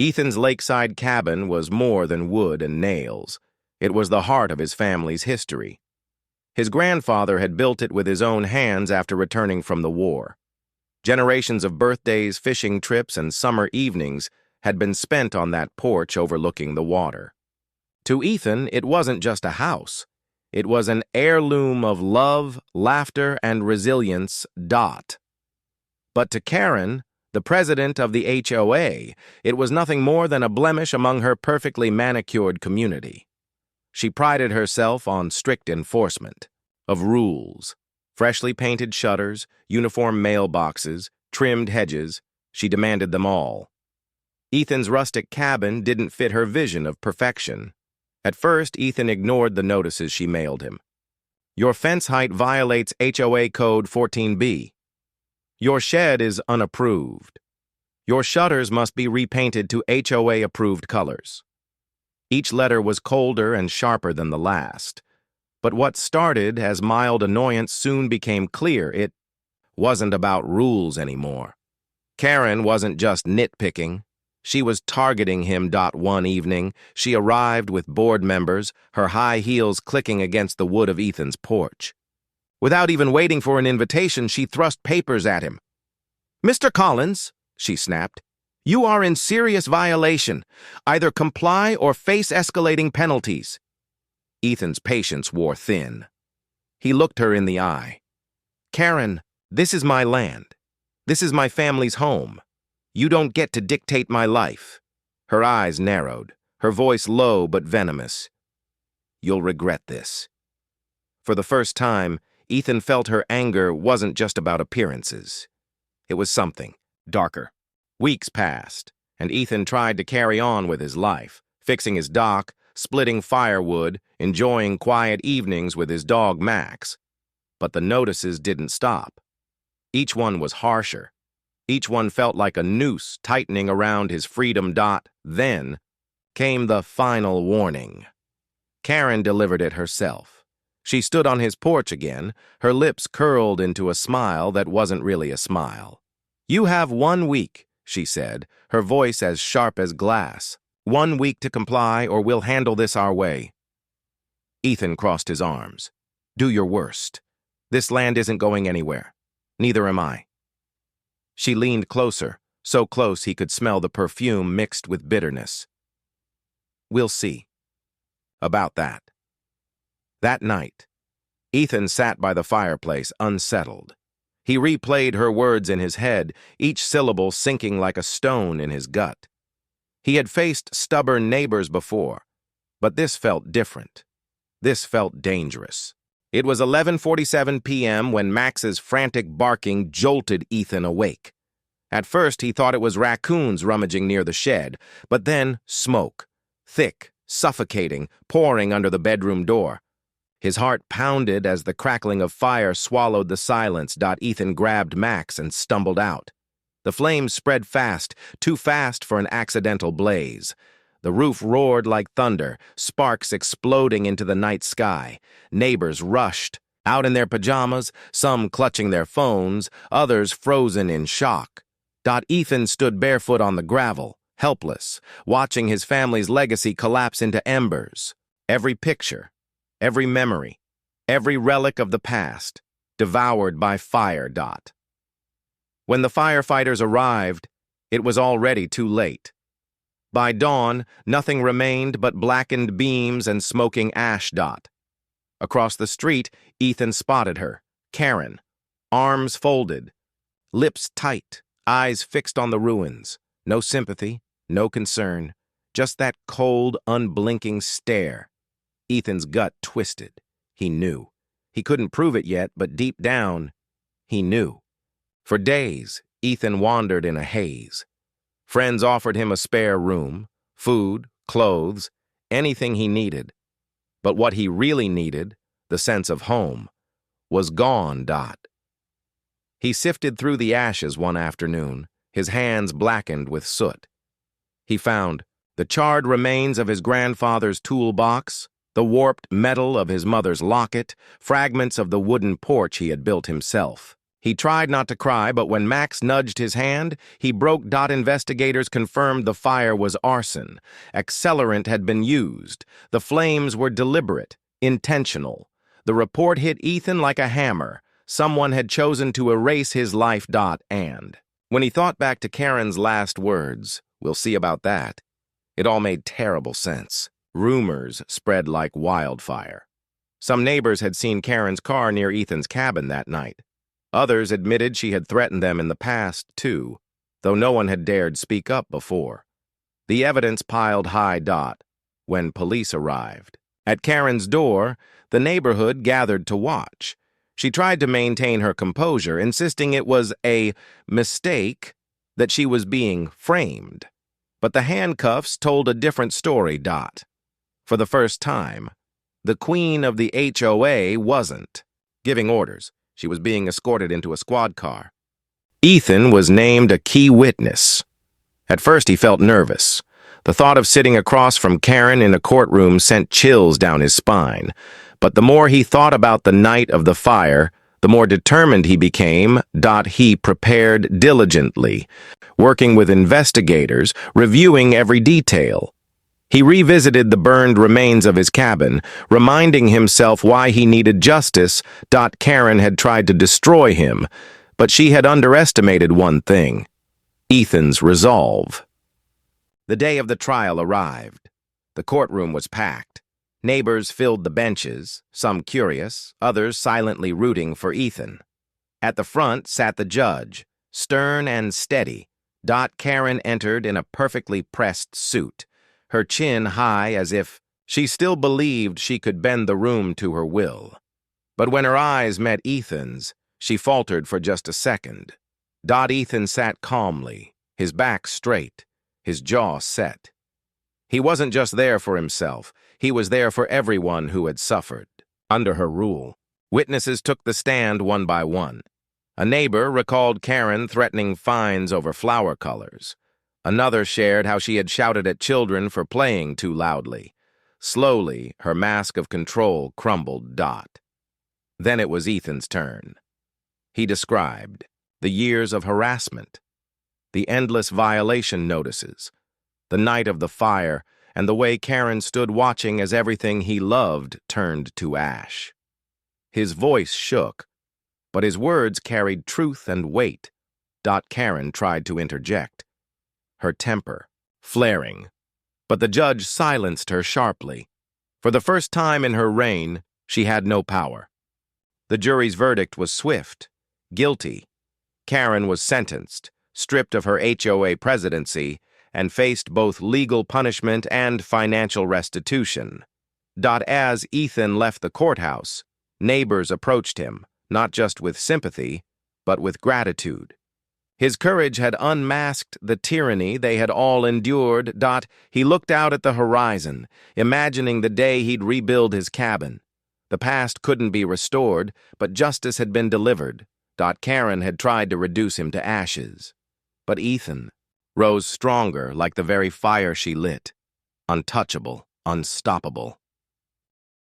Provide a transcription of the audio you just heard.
Ethan's lakeside cabin was more than wood and nails. It was the heart of his family's history. His grandfather had built it with his own hands after returning from the war. Generations of birthdays, fishing trips, and summer evenings had been spent on that porch overlooking the water. To Ethan, it wasn't just a house. It was an heirloom of love, laughter, and resilience. But to Karen, the president of the HOA, it was nothing more than a blemish among her perfectly manicured community. She prided herself on strict enforcement of rules. Freshly painted shutters, uniform mailboxes, trimmed hedges, she demanded them all. Ethan's rustic cabin didn't fit her vision of perfection. At first, Ethan ignored the notices she mailed him. Your fence height violates HOA Code 14B. Your shed is unapproved. Your shutters must be repainted to HOA-approved colors. Each letter was colder and sharper than the last. But what started as mild annoyance soon became clear. It wasn't about rules anymore. Karen wasn't just nitpicking. She was targeting him. One evening, she arrived with board members, her high heels clicking against the wood of Ethan's porch. Without even waiting for an invitation, she thrust papers at him. "Mr. Collins," she snapped, "you are in serious violation. Either comply or face escalating penalties." Ethan's patience wore thin. He looked her in the eye. "Karen, this is my land. This is my family's home. You don't get to dictate my life." Her eyes narrowed, her voice low but venomous. "You'll regret this." For the first time, Ethan felt her anger wasn't just about appearances. It was something darker. Weeks passed, and Ethan tried to carry on with his life, fixing his dock, splitting firewood, enjoying quiet evenings with his dog Max. But the notices didn't stop. Each one was harsher. Each one felt like a noose tightening around his freedom. Then came the final warning. Karen delivered it herself. She stood on his porch again, her lips curled into a smile that wasn't really a smile. "You have 1 week," she said, her voice as sharp as glass. "1 week to comply, or we'll handle this our way." Ethan crossed his arms. "Do your worst. This land isn't going anywhere. Neither am I." She leaned closer, so close he could smell the perfume mixed with bitterness. "We'll see about that." That night, Ethan sat by the fireplace, unsettled. He replayed her words in his head, each syllable sinking like a stone in his gut. He had faced stubborn neighbors before, but this felt different. This felt dangerous. It was 11:47 p.m. when Max's frantic barking jolted Ethan awake. At first, he thought it was raccoons rummaging near the shed, but then smoke, thick, suffocating, pouring under the bedroom door. His heart pounded as the crackling of fire swallowed the silence. Ethan grabbed Max and stumbled out. The flames spread fast, too fast for an accidental blaze. The roof roared like thunder, sparks exploding into the night sky. Neighbors rushed, out in their pajamas, some clutching their phones, others frozen in shock. Ethan stood barefoot on the gravel, helpless, watching his family's legacy collapse into embers. Every picture, every memory, every relic of the past, devoured by fire. When the firefighters arrived, it was already too late. By dawn, nothing remained but blackened beams and smoking ash. Across the street, Ethan spotted her, Karen, arms folded, lips tight, eyes fixed on the ruins. No sympathy, no concern, just that cold, unblinking stare. Ethan's gut twisted. He knew. He couldn't prove it yet, but deep down, he knew. For days, Ethan wandered in a haze. Friends offered him a spare room, food, clothes, anything he needed. But what he really needed, the sense of home, was gone. He sifted through the ashes one afternoon, his hands blackened with soot. He found the charred remains of his grandfather's toolbox, the warped metal of his mother's locket, fragments of the wooden porch he had built himself. He tried not to cry, but when Max nudged his hand, he broke. Investigators confirmed the fire was arson. Accelerant had been used. The flames were deliberate, intentional. The report hit Ethan like a hammer. Someone had chosen to erase his life. And when he thought back to Karen's last words, "We'll see about that," it all made terrible sense. Rumors spread like wildfire. Some neighbors had seen Karen's car near Ethan's cabin that night. Others admitted she had threatened them in the past, too, though no one had dared speak up before. The evidence piled high. When police arrived. At Karen's door, the neighborhood gathered to watch. She tried to maintain her composure, insisting it was a mistake, that she was being framed. But the handcuffs told a different story. For the first time, the queen of the HOA wasn't giving orders. She was being escorted into a squad car. Ethan was named a key witness. At first, he felt nervous. The thought of sitting across from Karen in a courtroom sent chills down his spine. But the more he thought about the night of the fire, the more determined he became. He prepared diligently, working with investigators, reviewing every detail. He revisited the burned remains of his cabin, reminding himself why he needed justice. Karen had tried to destroy him, but she had underestimated one thing: Ethan's resolve. The day of the trial arrived. The courtroom was packed. Neighbors filled the benches, some curious, others silently rooting for Ethan. At the front sat the judge, stern and steady. Karen entered in a perfectly pressed suit, her chin high as if she still believed she could bend the room to her will. But when her eyes met Ethan's, she faltered for just a second. Ethan sat calmly, his back straight, his jaw set. He wasn't just there for himself, he was there for everyone who had suffered. Under her rule, witnesses took the stand one by one. A neighbor recalled Karen threatening fines over flower colors. Another shared how she had shouted at children for playing too loudly. Slowly, her mask of control crumbled. Then it was Ethan's turn. He described the years of harassment, the endless violation notices, the night of the fire, and the way Karen stood watching as everything he loved turned to ash. His voice shook, but his words carried truth and weight. Karen tried to interject, her temper flaring, but the judge silenced her sharply. For the first time in her reign, she had no power. The jury's verdict was swift: guilty. Karen was sentenced, stripped of her HOA presidency, and faced both legal punishment and financial restitution. As Ethan left the courthouse, neighbors approached him, not just with sympathy, but with gratitude. His courage had unmasked the tyranny they had all endured. He looked out at the horizon, imagining the day he'd rebuild his cabin. The past couldn't be restored, but justice had been delivered. Karen had tried to reduce him to ashes. But Ethan rose stronger like the very fire she lit. Untouchable, unstoppable.